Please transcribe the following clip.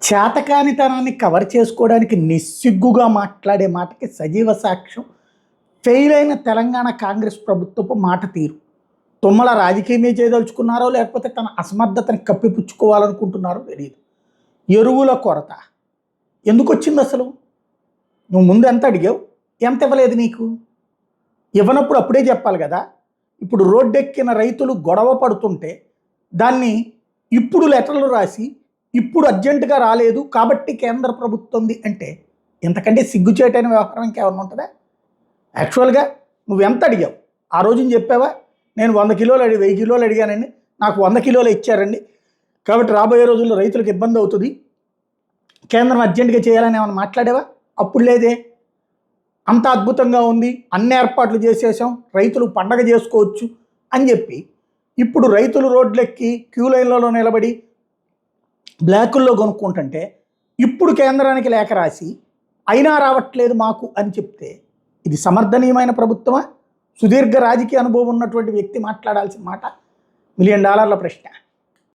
చేతకానితనాన్ని cover చేసుకోవడానికి నిస్సిగ్గుగా మాట్లాడే మాటకి సజీవ సాక్ష్యం ఫెయిల్ అయిన తెలంగాణ కాంగ్రెస్ ప్రభుత్వపు మాట తీరు. తుమ్మల రాజకీయమే చేయదలుచుకున్నారో లేకపోతే తన అసమర్థతని కప్పిపుచ్చుకోవాలనుకుంటున్నారో తెలియదు. ఎరువుల కొరత ఎందుకు వచ్చింది అసలు? నువ్వు ముందు ఎంత అడిగావు, ఎంత ఇవ్వలేదు నీకు? ఇవ్వనప్పుడు అప్పుడే చెప్పాలి కదా. ఇప్పుడు రోడ్డెక్కిన రైతులు గొడవ పడుతుంటే దాన్ని ఇప్పుడు లెటర్లు రాసి ఇప్పుడు అర్జెంటుగా రాలేదు కాబట్టి కేంద్ర ప్రభుత్వంది అంటే ఇంతకంటే సిగ్గుచేటైన వ్యవహారం ఇంకేమన్నా ఉంటుందా? యాక్చువల్గా నువ్వు ఎంత అడిగావు? ఆ రోజున చెప్పావా, నేను 100 కిలోలు 1000 కిలోలు అడిగానండి, నాకు 100 కిలోలు ఇచ్చారండి, కాబట్టి రాబోయే రోజుల్లో రైతులకు ఇబ్బంది అవుతుంది, కేంద్రం అర్జెంటుగా చేయాలని ఏమైనా మాట్లాడేవా? అప్పుడు లేదే. అంత అద్భుతంగా ఉంది, అన్ని ఏర్పాట్లు చేసేసాం, రైతులు పండగ చేసుకోవచ్చు అని చెప్పి ఇప్పుడు రైతులు రోడ్లెక్కి క్యూ లైన్లలో నిలబడి బ్లాకుల్లో కొనుక్కుంటుంటే ఇప్పుడు కేంద్రానికి లేఖ రాసి అయినా రావట్లేదు మాకు అని చెప్తే ఇది సమర్థనీయమైన ప్రభుత్వమా? సుదీర్ఘ రాజకీయ అనుభవం ఉన్నటువంటి వ్యక్తి మాట్లాడాల్సిన మాట. $1 మిలియన్ ప్రశ్న.